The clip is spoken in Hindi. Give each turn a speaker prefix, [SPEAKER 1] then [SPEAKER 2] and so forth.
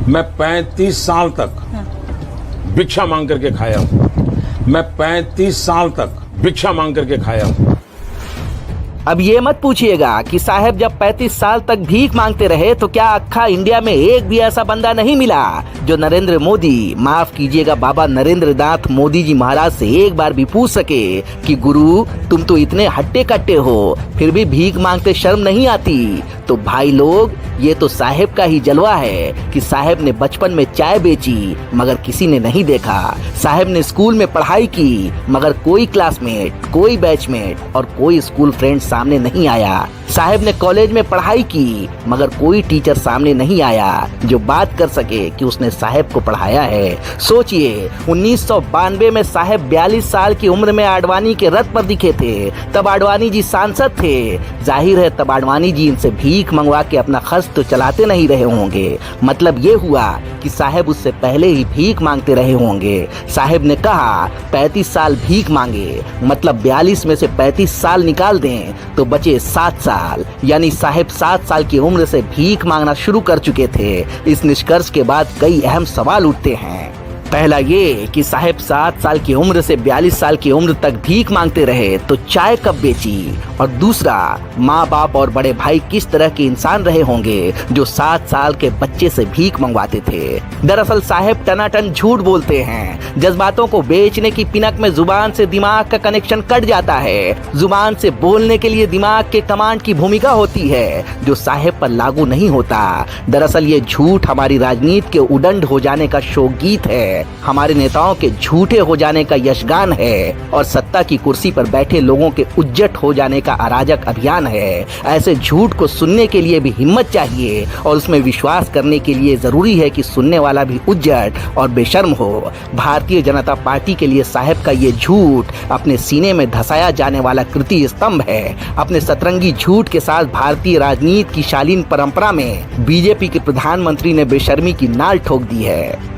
[SPEAKER 1] मैं 35 साल तक भिक्षा मांग करके खाया हूं। मैं 35 साल तक भिक्षा मांग करके खाया हूं।
[SPEAKER 2] अब ये मत पूछिएगा कि साहब जब 35 साल तक भीख मांगते रहे तो क्या अक्खा इंडिया में एक भी ऐसा बंदा नहीं मिला जो नरेंद्र मोदी, माफ कीजिएगा बाबा नरेंद्र नाथ मोदी जी महाराज से एक बार भी पूछ सके कि गुरु तुम तो इतने हट्टे कट्टे हो फिर भी भीख मांगते शर्म नहीं आती। तो भाई लोग ये तो साहेब का ही जलवा है कि साहेब ने बचपन में चाय बेची मगर किसी ने नहीं देखा। साहेब ने स्कूल में पढ़ाई की मगर कोई क्लासमेट, कोई बैचमेट और कोई स्कूल फ्रेंड सामने नहीं आया। साहेब ने कॉलेज में पढ़ाई की मगर कोई टीचर सामने नहीं आया जो बात कर सके कि उसने साहेब को पढ़ाया है। सोचिए 1992 में साहेब 42 साल की उम्र में आडवाणी के रथ पर दिखे थे। तब आडवाणी जी सांसद थे। जाहिर है तब आडवाणी जी इनसे भीख मंगवा के अपना खर्च तो चलाते नहीं रहे होंगे। मतलब ये हुआ कि साहेब उससे पहले ही भीख मांगते रहे होंगे। साहेब ने कहा 35 साल भीख मांगे, मतलब 42 में से 35 साल निकाल दें तो बचे 7 साल, यानी साहेब 7 साल की उम्र से भीख मांगना शुरू कर चुके थे। इस निष्कर्ष के बाद कई अहम सवाल उठते हैं। पहला ये कि साहेब 7 साल की उम्र से 42 साल की उम्र तक भीख मांगते रहे तो चाय कब बेची, और दूसरा माँ बाप और बड़े भाई किस तरह के इंसान रहे होंगे जो 7 साल के बच्चे से भीख मंगवाते थे। दरअसल साहेब टनाटन झूठ बोलते हैं। जज्बातों को बेचने की पिनक में जुबान से दिमाग का कनेक्शन कट जाता है। जुबान से बोलने के लिए दिमाग के कमांड की भूमिका होती है जो साहेब पर लागू नहीं होता। दरअसल ये झूठ हमारी राजनीति के उदंड हो जाने का शोकगीत है, हमारे नेताओं के झूठे हो जाने का यशगान है और सत्ता की कुर्सी पर बैठे लोगों के उज्जट हो जाने का अराजक अभियान है। ऐसे झूठ को सुनने के लिए भी हिम्मत चाहिए और उसमें विश्वास करने के लिए जरूरी है कि सुनने वाला भी उज्जट और बेशर्म हो। भारतीय जनता पार्टी के लिए साहेब का ये झूठ अपने सीने में धसाया जाने वाला कृति स्तंभ है। अपने सतरंगी झूठ के साथ भारतीय राजनीति की शालीन परंपरा में बीजेपी के प्रधानमंत्री ने बेशर्मी की नाल ठोक दी है।